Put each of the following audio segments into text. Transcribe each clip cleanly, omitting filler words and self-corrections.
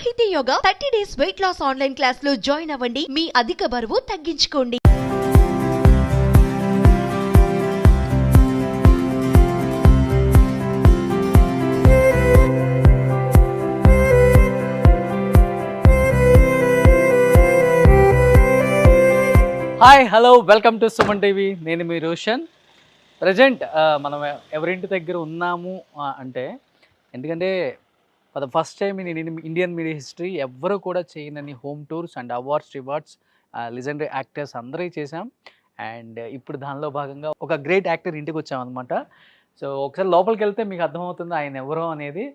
సాహితీ Yoga 30 days weight loss online class లో join అవ్వండి. మీ అధిక బరువు తగ్గించుకోండి. Hi hello welcome to Suman TV. నేను మీ రోషన్. ప్రజెంట్ మనం ఎవరింటి దగ్గర ఉన్నాము అంటే ఎందుకంటే for the first time in Indian media history ఎవ్వరు కూడా చేయనని home tours and awards rewards legendary actors అందరికీ చేసాం. అండ్ ఇప్పుడు దానిలో భాగంగా ఒక గ్రేట్ యాక్టర్ ఇంటికి వచ్చాం అనమాట. సో ఒకసారి లోపలికి వెళ్తే మీకు అర్థమవుతుంది ఆయన ఎవరో అనేది.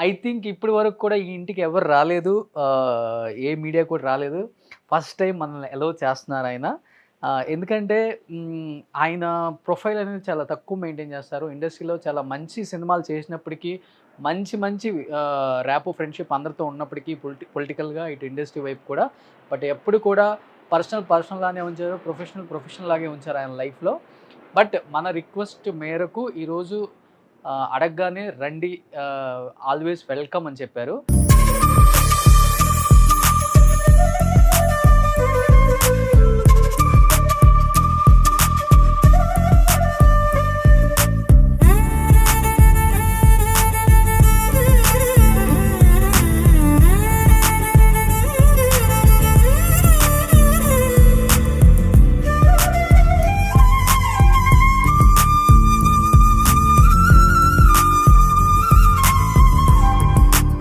ఐ థింక్ ఇప్పటి వరకు కూడా ఈ ఇంటికి ఎవరు రాలేదు, ఏ మీడియా కూడా రాలేదు. ఫస్ట్ టైం మనల్ని ఎలో చేస్తున్నారు ఆయన. ఎందుకంటే ఆయన ప్రొఫైల్ అనేది చాలా తక్కువ మెయింటైన్ చేస్తారు. ఇండస్ట్రీలో చాలా మంచి సినిమాలు చేసినప్పటికీ, మంచి మంచి ర్యాపో ఫ్రెండ్షిప్ అందరితో ఉన్నప్పటికీ, పొలిటికల్గా ఇటు ఇండస్ట్రీ వైపు కూడా, బట్ ఎప్పుడు కూడా పర్సనల్గానే ఉంచారు, ప్రొఫెషనల్ లాగే ఉంచారు ఆయన లైఫ్లో. బట్ మన రిక్వెస్ట్ మేరకు ఈరోజు అడగగానే రండి, ఆల్వేస్ వెల్కమ్ అని చెప్పారు.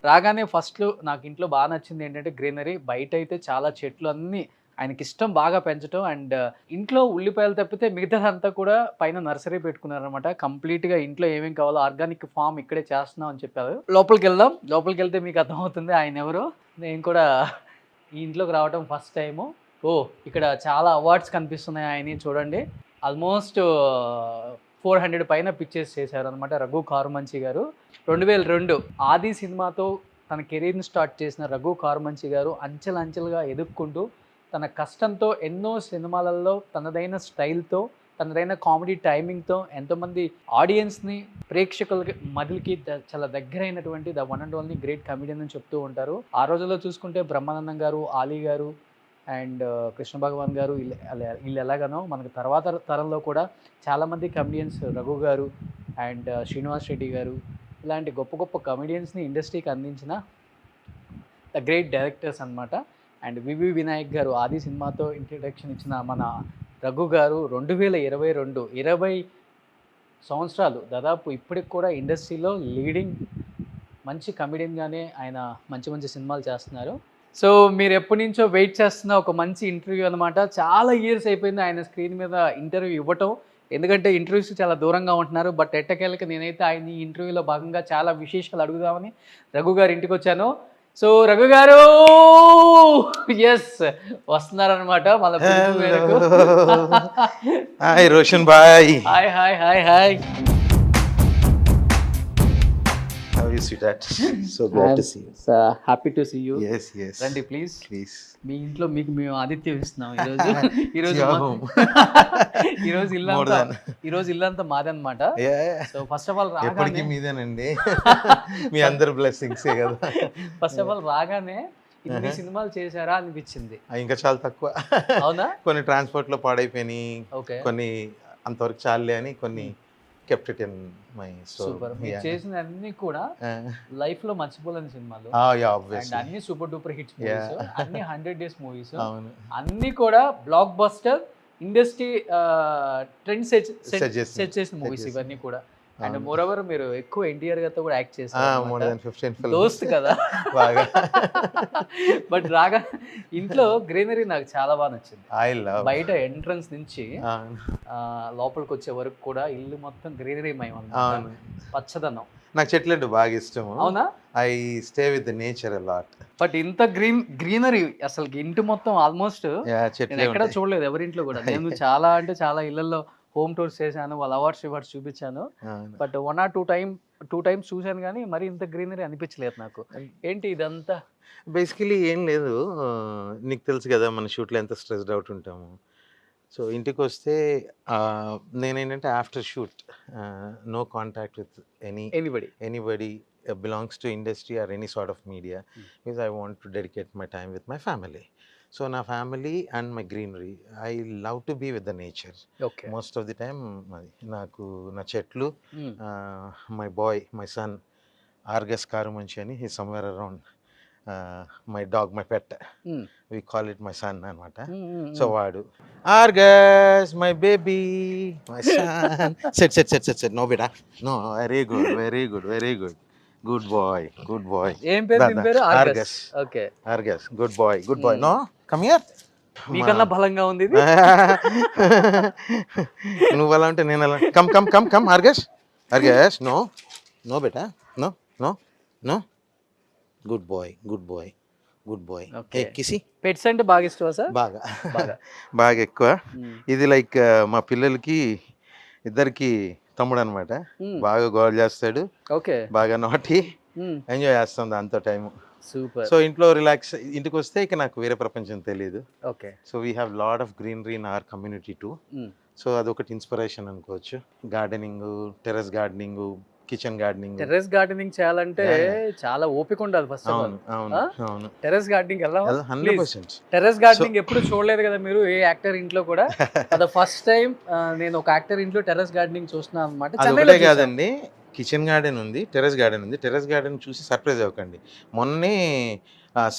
రాగానే ఫస్ట్లో నాకు ఇంట్లో బాగా నచ్చింది ఏంటంటే గ్రీనరీ. బయట అయితే చాలా చెట్లు అన్నీ ఆయనకి ఇష్టం బాగా పెంచడం. అండ్ ఇంట్లో ఉల్లిపాయలు తప్పితే మిగతాదంతా కూడా పైన నర్సరీ పెట్టుకున్నారనమాట. కంప్లీట్గా ఇంట్లో ఏమేమి కావాలో ఆర్గానిక్ ఫామ్ ఇక్కడే చేస్తున్నాం అని చెప్పారు. లోపలికి వెళ్దాం. లోపలికి వెళ్తే మీకు అర్థమవుతుంది ఆయన ఎవరు. నేను కూడా ఈ ఇంట్లోకి రావడం ఫస్ట్ టైము. ఇక్కడ చాలా అవార్డ్స్ కనిపిస్తున్నాయి ఆయన చూడండి. ఆల్మోస్ట్ 400 పైన పిక్చర్స్ చేశారు అనమాట రఘు కారుమంచి గారు. 2002 ఆది సినిమాతో తన కెరీర్ని స్టార్ట్ చేసిన రఘు కారుమంచి గారు అంచెలంచెలుగా ఎదుక్కుంటూ తన కష్టంతో ఎన్నో సినిమాలలో తనదైన స్టైల్తో, తనదైన కామెడీ టైమింగ్తో ఎంతోమంది ఆడియన్స్ని, ప్రేక్షకులకి మదిలికి చాలా దగ్గరైనటువంటి the one and only great comedian అని చెప్తూ ఉంటారు. ఆ రోజుల్లో చూసుకుంటే బ్రహ్మానందం గారు, ఆలీ గారు అండ్ కృష్ణ భగవాన్ గారు వీళ్ళు ఎలాగనో మనకు తర్వాత తరంలో కూడా చాలామంది కమెడియన్స్, రఘు గారు అండ్ శ్రీనివాస్ రెడ్డి గారు, ఇలాంటి గొప్ప గొప్ప కమెడియన్స్ని ఇండస్ట్రీకి అందించిన ద గ్రేట్ డైరెక్టర్స్ అనమాట. అండ్ వివి వినాయక్ గారు ఆది సినిమాతో ఇంట్రడక్షన్ ఇచ్చిన మన రఘు గారు 2022 20 సంవత్సరాలు దాదాపు ఇప్పటికి కూడా ఇండస్ట్రీలో లీడింగ్ మంచి కమెడియన్గానే ఆయన మంచి మంచి సినిమాలు చేస్తున్నారు. సో మీరు ఎప్పటి నుంచో వెయిట్ చేస్తున్న ఒక మంచి ఇంటర్వ్యూ అనమాట. చాలా ఇయర్స్ అయిపోయింది ఆయన స్క్రీన్ మీద ఇంటర్వ్యూ ఇవ్వటం. ఎందుకంటే ఇంటర్వ్యూస్ చాలా దూరంగా ఉంటున్నారు. బట్ ఎట్టకేళ్ళకి నేనైతే ఆయన ఈ ఇంటర్వ్యూలో భాగంగా చాలా విశేషాలు అడుగుదామని రఘు గారి ఇంటికి వచ్చాను. సో రఘు గారు ఎస్ వస్తున్నారనమాట మన మేరకు. Hi Roshan boy. Hi hi hi hi. How is it at? So glad to see you. Happy to see you. Yes, yes. రండి ప్లీజ్. Please. మీ ఇంట్లో మీకు మేము ఆతిథ్యం ఇస్తున్నాం ఈరోజు. ఈరోజు ఇల్లంతా మాదే అనమాట. సో ఫస్ట్ ఆఫ్ ఆల్ ఎప్పటికీ మీదేనండి. మీ అందరు బ్లెస్సింగ్స్ కదా. ఫస్ట్ ఆఫ్ ఆల్ రాగానే ఇన్ని సినిమాలు చేశారా అనిపించింది. ఇంకా చాలా తక్కువ. అవునా? కొన్ని ట్రాన్స్పోర్ట్ లో పాడైపోయినాయి, ఓకే, కొన్ని అంతవరకు చాలే అని కొన్ని kept it in my store. Super. మీరు చేసిన అన్ని కూడా లైఫ్ లో మర్చిపోలేని సినిమాలు. Yeah, obviously. అన్ని సూపర్ డూపర్ హిట్స్ మూవీస్, అన్ని 100 days మూవీస్, అవును, అన్ని కూడా block buster industry trend set చేసిన మూవీస్ ఇవన్నీ కూడా. అండ్ మోర్ ఓవర్ మీరు ఎక్కువ ఎన్టీఆర్ గారితో కూడా యాక్ట్ చేస్తారు, దోస్త్ కదా బాగా. బట్ రాగా ఇంట్లో గ్రీనరీ నాకు చాలా బాగా నచ్చింది. బయట ఎంట్రన్స్ నుంచి లోపలికి వచ్చే వరకు కూడా ఇల్లు మొత్తం గ్రీనరీ మయం అన్నమాట, పచ్చదనం. నాకు చెట్లు అంటే బాగా ఇష్టం. అవునా? I stay with the nature a lot. But ఇంత గ్రీనరీ అసలు ఇంటి మొత్తం ఆల్మోస్ట్ నేను ఎక్కడ చూడలేదు ఎవరింట్లో కూడా. నేను చాలా అంటే చాలా ఇళ్లలో హోమ్ టూర్స్ చేశాను, వాళ్ళ అవార్డ్స్ చూపించాను. బట్ 1 or 2 times చూశాను కానీ మరి ఇంత గ్రీనరీ అనిపించలేదు నాకు. ఏంటి ఇదంతా? బేసికలీ ఏం లేదు, నీకు తెలుసు కదా మన షూట్లో ఎంత స్ట్రెస్డ్ అవుట్ ఉంటాము. సో ఇంటికి వస్తే నేనేంటంటే after shoot no contact with anybody. belongs to industry or any sort of media because I want to dedicate my time with my family. So na family and my greenery, I love to be with the nature. Okay. Most of the time నాకు నా చెట్లు, my boy, my son Argus Karumanchi అని he's somewhere around, my dog, my pet, we call it my son అనమాట. So వాడు Argus, my baby, my son. Sit. No beta. No, very good. Good boy. ఏం పేరు దీని పేరు? Argus. Okay. Argus, good boy. No, come here. మీకన్నా బలంగా ఉంది ఇది. నువ్వు అలా అంటే నేను అలా. Come Argus. No beta. No. Good boy. Okay. కిసి. పెట్స్ అంటే బాగా ఇష్టమా సార్? బాగా ఎక్కువ. ఇది లైక్ మా పిల్లలకి ఇద్దరికి తమ్ముడు అనమాట. బాగా గోల్ చేస్తాడు. ఓకే. బాగా నాటి ఎంజాయ్ చేస్తాం దాంతో టైం. సూపర్. సో ఇంట్లో రిలాక్స్, ఇంటికి వస్తే ఇక నాకు వేరే ప్రపంచం తెలియదు. Okay. So we have lot of greenery in our community two. So అదొకటి ఇన్స్పిరేషన్ అనుకోవచ్చు. Gardening, terrace gardening, kitchen gardening. Terrace gardening చేయాలంటే చాలా ఓపిక ఉండాలి ఫస్ట్ ఆఫ్ ఆల్. అవును. టెర్రస్ గార్డెనింగ్ ఎలా? 100%. టెర్రస్ గార్డెనింగ్ ఎప్పుడు చూడలేదు కదా మీరు ఏ యాక్టర్ ఇంట్లో కూడా? అది ఫస్ట్ టైం నేను ఒక యాక్టర్ ఇంట్లో టెర్రస్ గార్డెనింగ్ చూస్తున్నాను అనమాట. అదొకటే కాదండి, కిచెన్ గార్డెన్ ఉంది, టెర్రస్ గార్డెన్ ఉంది. టెర్రస్ గార్డెన్ చూసి సర్ప్రైజ్ అవ్వకండి. మొన్నే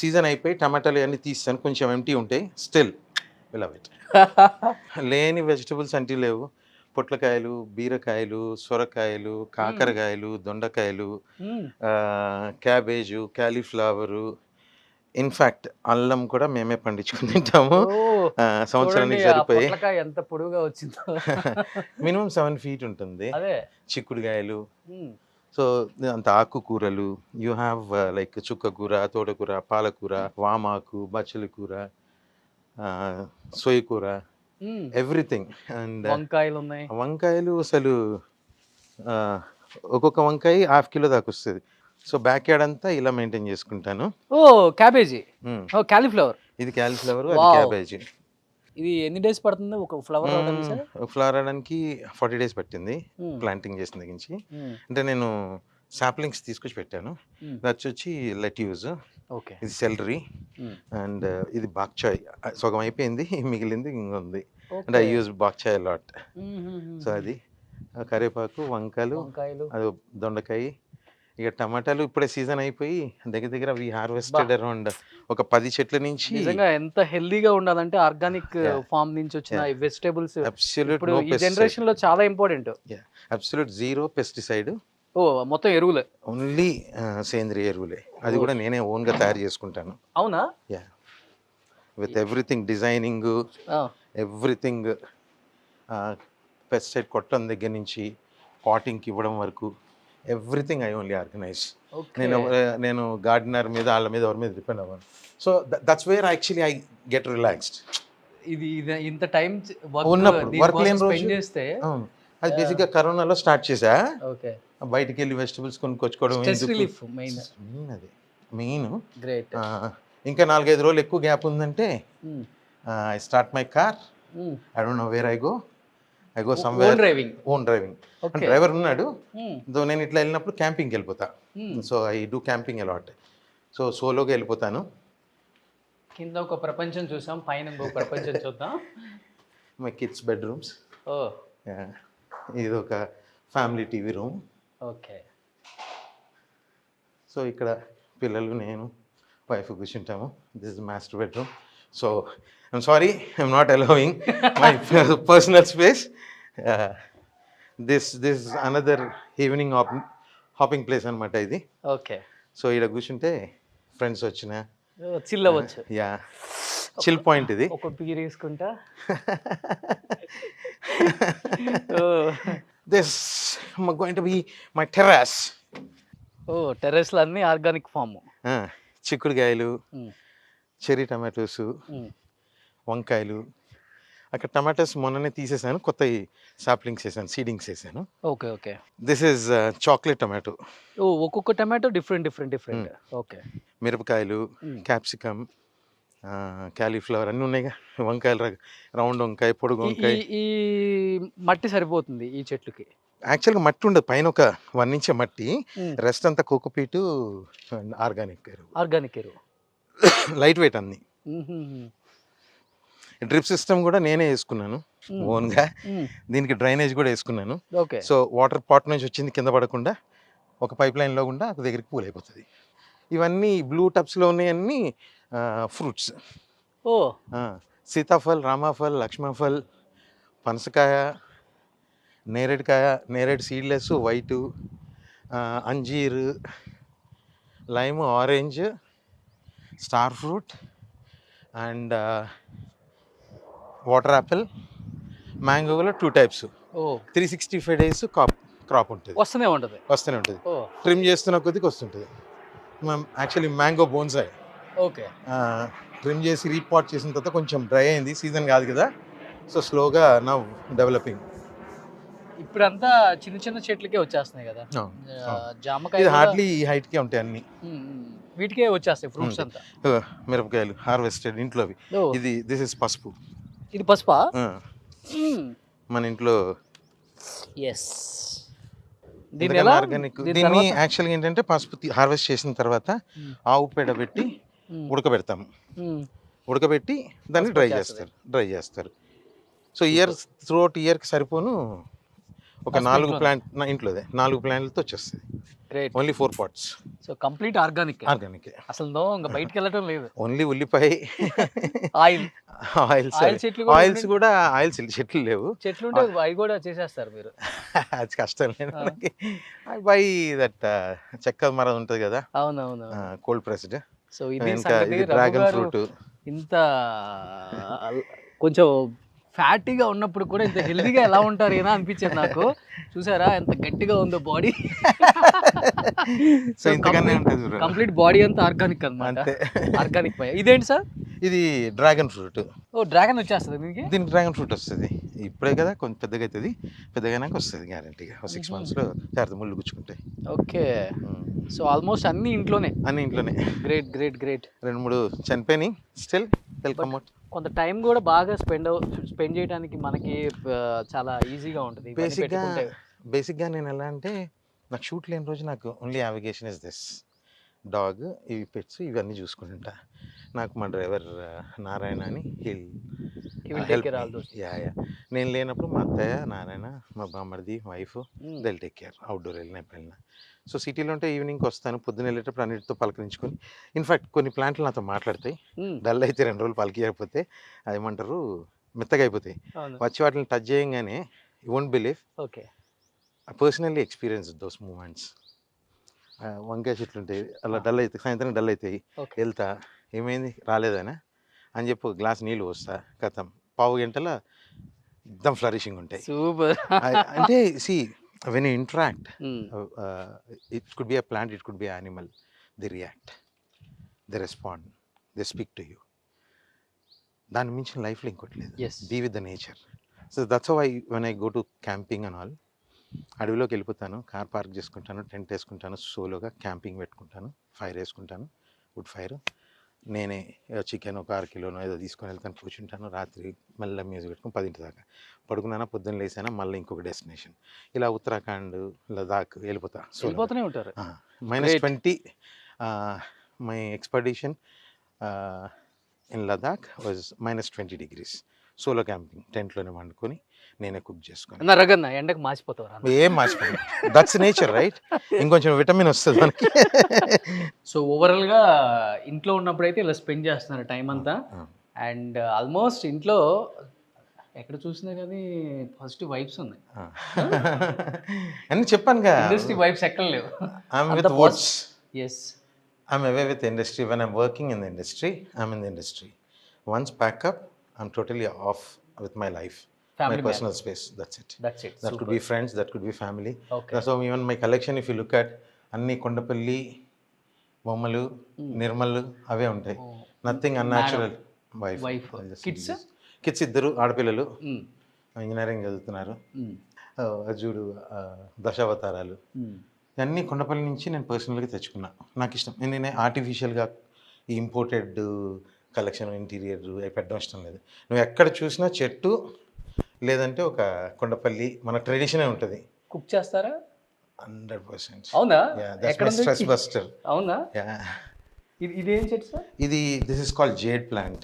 సీజన్ అయిపోయి టమాటాలు అన్నీ తీస్తాను, కొంచెం ఎంటీ ఉంటాయి. Still love it. లేని వెజిటబుల్స్ అంటే లేవు. పొట్లకాయలు, బీరకాయలు, సొరకాయలు, కాకరకాయలు, దొండకాయలు, క్యాబేజు, క్యాలీఫ్లవరు, ఇన్ఫాక్ట్ అల్లం కూడా మేమే పండించుకుని తింటాము. సంవత్సరానికి సరిపోయి. ఎంత పొడుగుగా వచ్చిందో. మినిమం 7 feet ఉంటుంది. చిక్కుడుకాయలు. సో అంత ఆకుకూరలు, యూ హ్యావ్ లైక్ చుక్కకూర, తోటకూర, పాలకూర, వామాకు, బచ్చలి కూర, సోయకూర, ఎవ్రీథింగ్. అండ్ వంకాయలు అసలు ఒక్కొక్క వంకాయ 1/2 kilo దాకా వస్తుంది. సో బ్యాక్ యార్డ్ అంతా ఇలా మెయింటైన్ చేసుకుంటాను. Cabbage, cauliflower. ఇది కాలీఫ్లవర్, అది క్యాబేజీ. ఇది ఎన్ని డేస్ పడుతుంది ఒక ఫ్లవర్ రావడానికి? 40 days పట్టింది ప్లాంటింగ్ చేసిన దగ్గర నుంచి. అంటే నేను సాప్లింగ్స్ తీసుకొచ్చి పెట్టాను. అది వచ్చి లెట్యూస్, ఇది సెలరీ, అండ్ ఇది బాక్చాయ్. సగం అయిపోయింది, మిగిలింది ఇంకొంది. And I use bok choy lot. So అది కరివేపాకు, వంకాయలు, అది దొండకాయ. ఇక టమాటాలు ఇప్పుడే సీజన్ అయిపోయి దగ్గర వి హార్వెస్టెడ్ అరౌండ్ ఒక 10 చెట్ల నుంచి. నిజంగా ఎంత హెల్దీగా ఉండాలంటే ఆర్గానిక్ ఫార్మ్ నుంచి వచ్చిన వెజిటబుల్స్ ఇప్పుడు ఈ జనరేషన్ లో చాలా ఇంపార్టెంట్. Absolute zero pesticide. మొత్తం ఎరువులే, ఓన్లీ సేంద్రియ ఎరువులే. అది కూడా నేనే ఓన్ గా తయారు చేసుకుంటాను. అవునా? Yeah, with everything, designing, everything. Pesticide కొట్టడం దగ్గర నుంచి పాటింగ్కి ఇవ్వడం వరకు ఎవ్రీథింగ్ ఐ ఓన్లీ ఆర్గనైజ్. నేను గార్డెనర్ మీద, వాళ్ళ మీద, ఎవరి మీద డిపెండ్ అవ్వను. So that's where actually I get relaxed. ఇది ఇంత టైం ఉన్నప్పుడు వర్క్ లేని రోజు చేస్తే. అది బేసిక్గా కరోనాలో స్టార్ట్ చేసా. బయటికి వెళ్ళి వెజిటబుల్స్ కొనుక్కొచ్చుకోవడం అది మెయిన్. ఇంకా 4-5 రోజులు ఎక్కువ గ్యాప్ ఉందంటే I start my car. I don't know where I go somewhere. Own driving. Driver ఉన్నాడు. నేను ఇట్లా వెళ్ళినప్పుడు క్యాంపింగ్కి వెళ్ళిపోతా. So I do camping a lot. So సోలోగా వెళ్ళిపోతాను. కింద ఒక ప్రపంచం చూసాం, పైన ఇంకో ప్రపంచం చూద్దాం. My kids bedrooms. ఇది ఒక family TV room. Okay. So ఇక్కడ పిల్లలు, నేను, వైఫ్ కూర్చుంటాము. This is master bedroom. So I'm sorry, I'm not allowing my personal space. This another evening hopping place అనమాట ఇది. ఓకే. సో ఇక్కడ కూర్చుంటే ఫ్రెండ్స్ వచ్చిన చిల్ అవ్వచ్చు. యా, చిల్ పాయింట్ ఇది. ఒక బీర్ వేసుకుంటా. This is going to be my terrace. టెర్రస్లో అన్ని ఆర్గానిక్ ఫామ్. చిక్కుడుకాయలు, చెర్రీ టమాటోస్, వంకాయలు. అక్కడ టమాటోస్ మొన్ననే తీసేసాను, కొత్త సాప్లింగ్స్ వేసాను, సీడింగ్స్ వేసాను. Okay. This is chocolate tomato. ఒక్కొక్క టమాటో డిఫరెంట్. ఓకే. మిరపకాయలు, క్యాప్సికమ్, క్యాలీఫ్లవర్ అన్నీ ఉన్నాయిగా. వంకాయలు, రౌండ్ వంకాయ, పొడుగు వంకాయ. ఈ మట్టి సరిపోతుంది ఈ చెట్లుకి? యాక్చువల్గా మట్టి ఉండదు, పైన ఒక 1 ఇంచ్ మట్టి, రెస్ట్ అంతా కోకోపీటు ఆర్గానిక్ ఎరువు, ఆర్గానిక్ ఎరువు, లైట్ వెయిట్ అన్ని. డ్రిప్ సిస్టమ్ కూడా నేనే వేసుకున్నాను ఓన్గా, దీనికి డ్రైనేజ్ కూడా వేసుకున్నాను. ఓకే. సో వాటర్ పాట్ నుంచి వచ్చింది కింద పడకుండా ఒక పైప్ లైన్లో గుండా ఒక దగ్గరికి పూల్ అయిపోతుంది. ఇవన్నీ బ్లూ టబ్స్లో ఉన్నాయన్నీ ఫ్రూట్స్. ఓ, సీతాఫల్, రామాఫల్, లక్ష్మఫల్, పనసకాయ, నేరేడుకాయ, నేరేడు సీడ్లెస్, వైటు, అంజీర్, lime, orange, star fruit and water apple, మ్యాంగోలో 2 టైప్స్. ఓ, 365 days క్రాప్ ఉంటుంది, వస్తూనే ఉంటుంది. ఉంటుంది. ఓ, ట్రిమ్ చేస్తున్న కొద్దికి వస్తుంటుంది. Actually mango bonsai okay. Trim చేసి రీపాట్ చేసిన తర్వాత కొంచెం డ్రై అయింది, సీజన్ కాదు కదా, సో స్లోగా నా డెవలపింగ్. ఇప్పుడంతా చిన్న చిన్న చెట్లకే వచ్చేస్తున్నాయి కదా, జామకాయ ఇది హార్డ్లీ ఈ హైట్కే ఉంటాయి అన్ని, వీటికే వచ్చేస్తాయి ఫ్రూట్స్ అంతా. మిరపకాయలు హార్వెస్టెడ్ ఇంట్లోవి. ఇది దిస్ ఇస్ పసుపు. ఇది పసుపా? మన ఇంట్లో ఎస్. ఆర్గానిక్. దీన్ని యాక్చువల్గా ఏంటంటే పసుపు హార్వెస్ట్ చేసిన తర్వాత ఆవు పేడ పెట్టి ఉడకబెడతాము, ఉడకబెట్టి దాన్ని డ్రై చేస్తారు. సో త్రూఅవుట్ ఇయర్కి సరిపోను ఒక 4 ప్లాంట్ నా ఇంట్లోదే 4 ప్లాంట్లతో వచ్చేస్తుంది. Only 4 pots. So complete organic. అసలు ఇంకా బయటికి వెళ్ళటం లేదు. ఓన్లీ ఉల్లిపాయ, ఆయిల్స్ కూడా చెట్లు లేవు. చెట్లు ఉంటే అవి కూడా చేసేస్తారు మీరు. అది కష్టం లేదు మనకి. బై దట్ చెక్క మరం ఉంటుంది కదా, అవునవును, కోల్డ్ ప్రెస్డ్. సో ఇది డ్రాగన్ ఫ్రూట్. ఇంత కొంచెం ఫ్యాటీగా ఉన్నప్పుడు కూడా ఇంత హెల్దీగా ఎలా ఉంటారు ఏనా అనిపించేది నాకు. చూసారా ఎంత గట్టిగా ఉందో బాడీ. సో ఇంతకన్నా ఉంటుంది. కంప్లీట్ బాడీ అంతా ఆర్గానిక్ అన్నమాట. ఆర్గానిక్ పై ఇదేంటి సార్? ఇది డ్రాగన్ ఫ్రూట్. ఓ, డ్రాగన్ వచ్చేస్తుంది దీనికి డ్రాగన్ ఫ్రూట్ వస్తుంది. ఇప్పుడే కదా కొంచెం పెద్దగా అవుతుంది, పెద్దగానాక వస్తుంది గ్యారంటీగా. 6 monthsలో జాగ్రత్త ముళ్ళు గుచ్చుకుంటాయి. ఓకే. సో ఆల్మోస్ట్ అన్ని ఇంట్లోనే. Great great great. 2-3 చనిపోయినాయి, స్టిల్ వెల్కమ్ అవుట్. కొంత టైం కూడా బాగా స్పెండ్ చేయడానికి మనకి చాలా ఈజీగా ఉంటుంది. బేసిక్గా నేను ఎలా అంటే, నాకు షూట్ లేని రోజు నాకు only navigation is this dog, ఇవి పెట్స్, ఇవన్నీ చూసుకుంటా. నాకు మా డ్రైవర్ నారాయణ అని నేను లేనప్పుడు మా అత్తయ్య, నారాయణ, మా బామ్మడిది, wife they'll take care. Outdoor వెళ్ళినా. సో సిటీలో ఉంటే ఈవినింగ్కి వస్తాను, పొద్దున్న వెళ్ళేటప్పుడు అన్నిటితో పలకరించుకొని. ఇన్ఫాక్ట్ కొన్ని ప్లాంట్లు నాతో మాట్లాడతాయి. డల్ అయితే 2 రోజులు పలికియకపోతే అదేమంటారు, మెత్తగా అయిపోతాయి. వచ్చి వాటిని టచ్ చేయగానే you won't believe, okay, I personally experience those moments. వంకాయ చెట్లు ఉంటాయి, అలా డల్ అవుతాయి, సాయంత్రం డల్ అవుతాయి. వెళ్తా, ఏమైంది రాలేదనా అని చెప్పి ఒక గ్లాస్ నీళ్ళు పోస్తా, కథం 15 గంటల ఎక్దమ్ ఫ్లరిషింగ్ ఉంటాయి. సూపర్. అంటే C when you interact, it could be a plant, it could be an animal, they react, they respond, they speak to you. దాని మించిన లైఫ్లో ఇంకోటి లేదు. Be with the nature. So that's how when I go to camping and all, అడవిలోకి వెళ్ళిపోతాను, car park చేసుకుంటాను, tent వేసుకుంటాను, సోలోగా క్యాంపింగ్ పెట్టుకుంటాను, ఫైర్ వేసుకుంటాను, వుడ్ ఫైర్. నేనే చికెన్ ఒక 6 కిలోనో ఏదో తీసుకొని వెళ్తాను, కూర్చుంటాను. రాత్రి మళ్ళీ మ్యూజిక్ పెట్టుకుని 10 దాకా పడుకున్నానా, పొద్దున్న లేసానా, మళ్ళీ ఇంకొక డెస్టినేషన్. ఇలా ఉత్తరాఖండ్, లదాఖ్ వెళ్ళిపోతూనే ఉంటారు. -20 my expedition in Ladakh was -20 degrees. Solo camping, టెంట్లోనే వండుకొని నేనే కుక్ చేసుకొని. ఎండకు మాసిపోతావు? ఏం మాసిపోయి, దట్స్ నేచర్ రైట్. ఇంకొంచెం విటమిన్ వస్తుంది మనకి. సో ఓవరాల్గా ఇంట్లో ఉన్నప్పుడు అయితే ఇలా స్పెండ్ చేస్తున్నారు టైం అంతా. అండ్ ఆల్మోస్ట్ ఇంట్లో ఎక్కడ చూసినా కానీ పాజిటివ్ వైబ్స్ ఉన్నాయి అని చెప్పాను కదా. ఇండస్ట్రీ వైబ్స్ ఎక్కడ లేవు. I'm away with the industry. When I'm working in the industry, I'm in the industry. Once pack up, I'm totally off with my life. Family my personal space. That's it. That Super. Could be friends, that could be family. Okay. So even my collection, if you look at Anni Kondapalli, Bommalu, Nirmalu, ave untai. Nothing unnatural. Wife. Kids iddaru aadapillalu engineering చదువుతున్నారు. అజుడు దశావతారాలు అన్నీ కొండపల్లి నుంచి నేను పర్సనల్గా తెచ్చుకున్నా. నాకు ఇష్టం. నేను ఆర్టిఫిషియల్గా ఈ ఇంపోర్టెడ్ కలెక్షన్ ఇంటీరియర్ పెట్టడం ఇష్టం లేదు. నువ్వు ఎక్కడ చూసినా చెట్టు లేదంటే ఒక కొండపల్లి, మన ట్రెడిషనే ఉంటుంది. కుక్ చేస్తారా? 100%. అవునా? That's ఎక్కడ my ఉంది? stress buster. అవునా? Yeah. ఇదేం చెట్టు sir? This is called jade plant.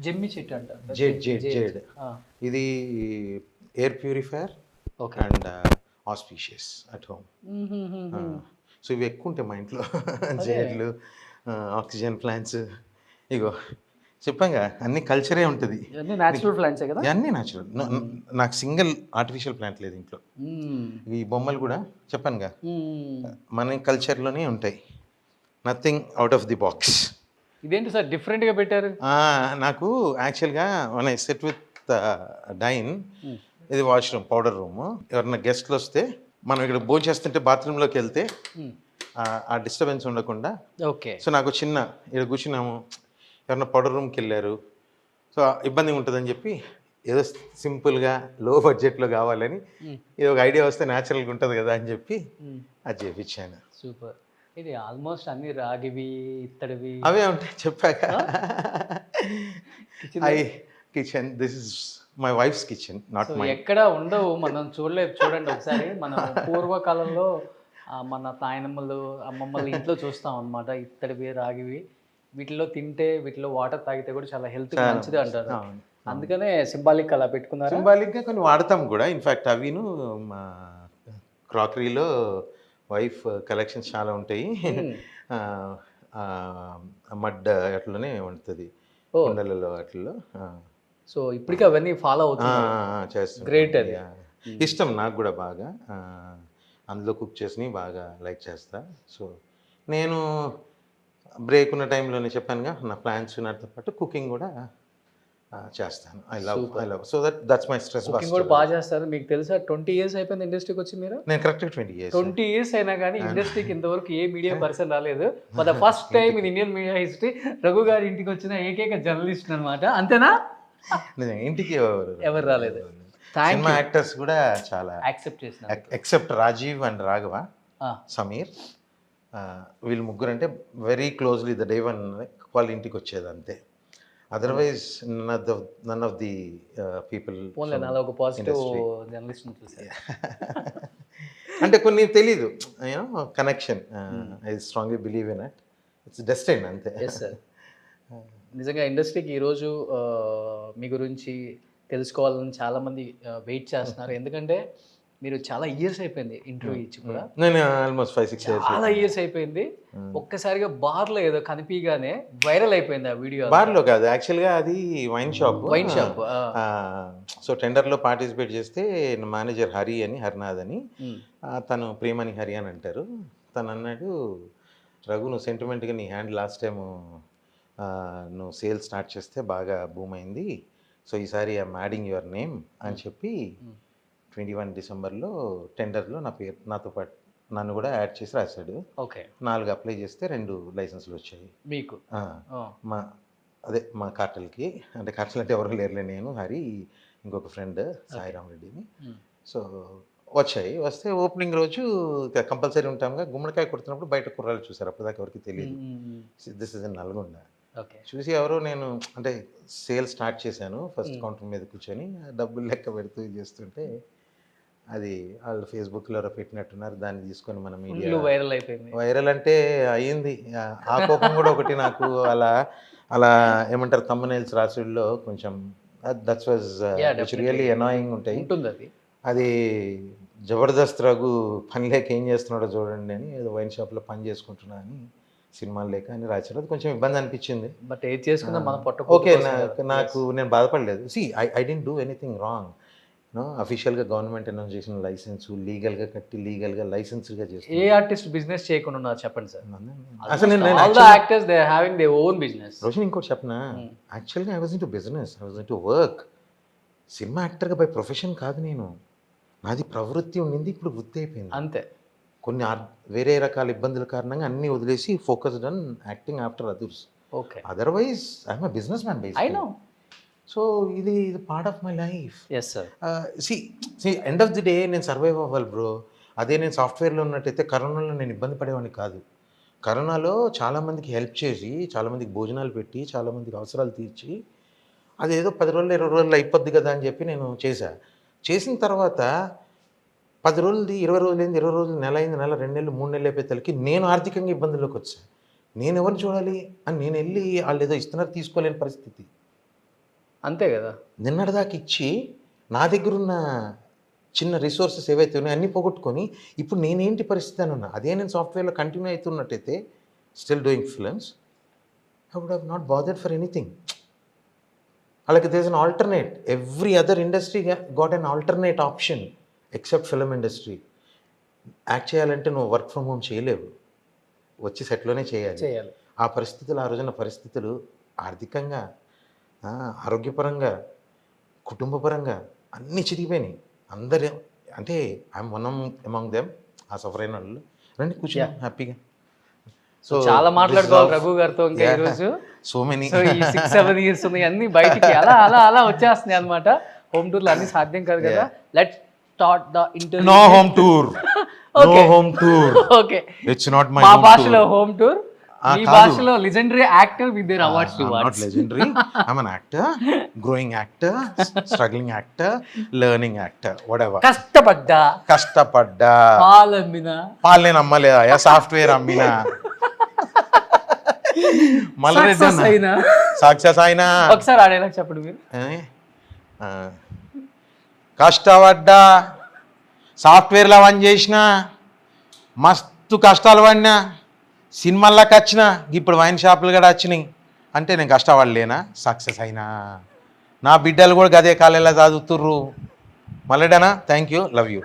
జమ్మి చెట్టు అంటారు. Jade. ఇది air purifier okay. and auspicious at home. So ఇవి ఎక్కువ ఉంటాయి మా ఇంట్లో. జేడ్లు, ఆక్సిజన్ ప్లాంట్స్, ఇగో చెప్పాగా అన్ని కల్చరే ఉంటుంది. ఇవన్నీ న్యాచురల్ ప్లాంట్సే కదా? అన్నీ న్యాచురల్. నాకు సింగిల్ ఆర్టిఫిషియల్ ప్లాంట్ లేదు ఇంట్లో. ఈ బొమ్మలు కూడా చెప్పానుగా మన కల్చర్లోనే ఉంటాయి. Nothing out of the box. ఇదేంటి సార్ డిఫరెంట్గా పెట్టారు? నాకు యాక్చువల్గా మన సెట్ విత్ డైన్, ఇది వాష్రూమ్, పౌడర్ రూమ్. ఎవరైనా గెస్ట్లు వస్తే మనం ఇక్కడ భోజనం చేస్తుంటే బాత్రూంలోకి వెళ్తే ఆ డిస్టర్బెన్స్ ఉండకుండా. ఓకే. సో నాకు చిన్న ఇక్కడ కూర్చున్నాము, ఎవరైనా పౌడర్ రూమ్కి వెళ్ళారు, సో ఇబ్బందిగా ఉంటుందని చెప్పి ఏదో సింపుల్గా లో బడ్జెట్లో కావాలని ఇది ఒక ఐడియా వస్తే న్యాచురల్గా ఉంటుంది కదా అని చెప్పి అది చేయించాను. సూపర్. ఇది ఆల్మోస్ట్ అన్ని రాగివి, ఇత్తడివి అవే ఉంటాయి చెప్పాక. Kitchen, this is my wife's kitchen, not my. ఎక్కడ ఉండవు, మనం చూడలేదు. చూడండి ఒకసారి, మనం పూర్వకాలంలో మన నాయనమ్మలు, అమ్మమ్మలు ఇంట్లో చూస్తాం అనమాట. ఇత్తడివి, రాగివి, వీటిలో తింటే, వీటిలో వాటర్ తాగితే కూడా చాలా హెల్త్ మంచిది అంటారు. అందుకనే సింబాలిక్ అలా పెట్టుకున్నారు. సింబాలిక్గా కొన్ని వాడతాం కూడా. ఇన్ఫ్యాక్ట్ అవిను మా క్రాకరీలో వైఫ్ కలెక్షన్స్ చాలా ఉంటాయి. మడ్ అట్లనే ఉంటుంది కుండలలో అట్లలో. సో ఇప్పటికీ అవన్నీ ఫాలో అవుతున్నాయి. చేస్తాం. గ్రేట్. అది ఇష్టం నాకు కూడా బాగా. అందులో కుక్ చేసి బాగా లైక్ చేస్తా. సో నేను బ్రేక్ ఉన్న టైంలోనే చెప్పానుగా, నా ప్లాన్స్ నాతో పాటు కుకింగ్ కూడా చేస్తాను. I love so that's my stress buster. కూడా బాగా చేస్తారు. మీకు తెలుసా 20 years అయిపోయింది ఇండస్ట్రీకి వచ్చి మీరు? నేను కరెక్ట్గా 20 years అయినా కానీ ఇండస్ట్రీకి ఇంతవరకు ఏ మీడియా పర్సన్ రాలేదు. For the first time in Indian media history Raghu గారి ఇంటికి వచ్చిన ఏకైక జర్నలిస్ట్ అనమాట. అంతేనా? ఇంటికి ఎవరు రాలేదు. సినిమా యాక్టర్స్ కూడా చాలా యాక్సెప్ట్ చేసిన, ఎక్సెప్ట్ రాజీవ్ అండ్ రాఘవ, సమీర్, వీళ్ళు ముగ్గురు అంటే very closely the day one వాళ్ళ ఇంటికి వచ్చేది అంతే. Otherwise none of the people. ఒక పాజిటివ్ జర్నలిస్ట్ అంటే కొన్ని తెలీదు, connection. I strongly believe in it. It's destiny అంతే. నిజంగా ఇండస్ట్రీకి ఈరోజు మీ గురించి తెలుసుకోవాలని చాలామంది వెయిట్ చేస్తున్నారు. ఎందుకంటే మీరు చాలా ఇయర్స్ అయిపోయింది ఇంటర్వ్యూ ఇచ్చి కూడా. నేను ఆల్మోస్ట్ 5-6 years. చాలా ఇయర్స్ అయిపోయింది. ఒక్కసారిగా బార్లో ఏదో కనిపించగానే వైరల్ అయిపోయింది ఆ వీడియో. బార్లో కాదు, యాక్చువల్గా అది వైన్ షాప్. సో టెండర్లో పార్టిసిపేట్ చేస్తే మేనేజర్ హరి అని, హరినాథ్ అని, తను ప్రేమని హరి అని అంటారు. తను అన్నాడు, రఘు నువ్వు సెంటిమెంట్గా నీ హ్యాండ్ లాస్ట్ టైము నువ్వు సేల్ స్టార్ట్ చేస్తే బాగా బూమ్ అయింది, సో ఈసారి ఐఎమ్ యాడింగ్ యువర్ నేమ్ అని చెప్పి 21 Decemberలో టెండర్లో నా పేరు నాతో పాటు నన్ను కూడా యాడ్ చేసి రాశాడు. ఓకే. 4 అప్లై చేస్తే 2 లైసెన్స్లు వచ్చాయి మీకు. మా కార్టల్కి. అంటే కార్టల్ అంటే ఎవరు లేరులే, నేను, హరి, ఇంకొక ఫ్రెండ్ సాయిరామ్ రెడ్డిని. సో వచ్చాయి. వస్తే ఓపెనింగ్ రోజు కంపల్సరీ ఉంటాంగా, గుమ్మడికాయ కొడుతున్నప్పుడు బయట కుర్రాలు చూసారు. అప్పటిదాకా ఎవరికి తెలియదు. This is in Nalgonda. చూసి ఎవరో, నేను అంటే సేల్ స్టార్ట్ చేశాను ఫస్ట్ కౌంటర్ మీద కూర్చొని డబ్బులు లెక్క పెడుతూ చేస్తుంటే అది వాళ్ళు ఫేస్బుక్లో ఎవరో పెట్టినట్టున్నారు. దాన్ని తీసుకొని మన మీడియా వైరల్ అయిపోయింది. వైరల్ అంటే అయ్యింది. ఆ కోపం కూడా ఒకటి నాకు. అలా ఏమంటారు, thumbnails రాసుల్లో కొంచెం దట్స్ వాజ్ రియల్లీ అనాయింగ్ ఉంటాయి. అది జబర్దస్త్ రఘు పని లేక ఏం చేస్తున్నాడో చూడండి అని, ఏదో వైన్ షాప్లో పని చేసుకుంటున్నా అని, సినిమాలు లేక అని రాశారు. అది కొంచెం ఇబ్బంది అనిపించింది. బట్ ఏది చేసుకున్నా మన పొట్ట. ఓకే, నాకు నేను బాధపడలేదు. I don't do anything wrong. అఫీషియల్గా గవర్నమెంట్ అనౌన్స్ చేసిన లైసెన్స్ లీగల్గా కట్టి లీగల్గా లైసెన్స్గా చేస్తాను. ఏ ఆర్టిస్ట్ బిజినెస్ చేయకుండా ఉన్నారు చెప్పండి సార్? అసలు రోషన్ ఇంకోటి చెప్పనా, యాక్చువల్గా I was into business, I was into work. Cinema యాక్టర్గా బై ప్రొఫెషన్ కాదు నేను. నాది ప్రవృత్తి ఉండింది, ఇప్పుడు వృత్తి అయిపోయింది అంతే. కొన్ని వేరే రకాల ఇబ్బందుల కారణంగా అన్నీ వదిలేసి focused on acting after others. Okay. Otherwise I'm a business man basically. So ఇది part of my life. Yes sir. End of the day నేను సర్వైవ్ అవ్వాలి బ్రో. అదే నేను సాఫ్ట్వేర్లో ఉన్నట్టయితే కరోనాలో నేను ఇబ్బంది పడేవాడిని కాదు. కరోనాలో చాలామందికి హెల్ప్ చేసి, చాలామందికి భోజనాలు పెట్టి, చాలామందికి అవసరాలు తీర్చి, అదేదో 10 రోజులు 20 రోజులు అయిపోద్ది కదా అని చెప్పి నేను చేసిన తర్వాత 10 రోజులది 20 రోజులైంది, 20 రోజులు నెల అయింది, నెల 2 నెలలు 3 నెలలు అయిపోయేసరికి నేను ఆర్థికంగా ఇబ్బందుల్లోకి వచ్చాను. నేను ఎవరిని చూడాలి అని నేను వెళ్ళి వాళ్ళు ఏదో ఇస్తున్నారు తీసుకోలేని పరిస్థితి. అంతే కదా. నిన్నటిదాకా ఇచ్చి నా దగ్గర ఉన్న చిన్న రిసోర్సెస్ ఏవైతే ఉన్నాయో అన్నీ పోగొట్టుకొని ఇప్పుడు నేనేంటి పరిస్థితి అని ఉన్నా. అదే నేను సాఫ్ట్వేర్లో కంటిన్యూ అవుతున్నట్టయితే still doing films, I would have not bothered for anything. అలాగే there is an alternate. Every other industry got an alternate option except film industry. Act చేయాలంటే నువ్వు వర్క్ ఫ్రమ్ హోమ్ చేయలేవు, వచ్చి సెట్లోనే చేయాలి. ఆ పరిస్థితులు, ఆ రోజున పరిస్థితులు ఆర్థికంగా, ఆరోగ్యపరంగా, కుటుంబపరంగా అన్నీ చిరిగిపోయినాయి. అందరూ అంటే ఐఎమ్ వన్ అమాంగ్ దెమ్. ఆ సఫర్ అయిన వాళ్ళు రండి కూర్చున్నాం హ్యాపీగా. సో చాలా మాట్లాడుకోవాలి రఘు గారితో ఇంకా ఈరోజు. So many. సో ఈ 6-7 ఇయర్స్ ఉన్నాయి అన్ని బయటికి అలా అలా అలా వచ్చేస్తున్నాయి అనమాట. హోమ్ టూర్లు అన్ని సాధ్యం కాదు కదా. Let's start the interview. No home tour. No home tour. Okay, it's not my మా హోమ్ భాషలో హోమ్ టూర్, ఈ కాదు. భాషలో legendary actor with their awards to not legendary. I'm an actor, growing actor, struggling actor, learning actor, whatever. కష్టపడ్డా పాలమ్మిన పాలు నేను అమ్మలేదా, software అమ్మినా, మళ్ళీ సక్సెస్ అయినా. ఒకసారి ఆడేలా చెప్పండి మీరు. కష్టపడ్డా, సాఫ్ట్వేర్లో పని చేసిన, మస్తు కష్టాలు పడినా, సినిమాల్లోకి వచ్చిన, ఇప్పుడు వైన్ షాపులు కూడా వచ్చినాయి. అంటే నేను కష్టపడలేనా, సక్సెస్ అయినా. నా బిడ్డలు కూడా గదే కాలేలా చదువుతుర్రు. మళ్ళీడనా, థ్యాంక్ యూ, లవ్ యూ.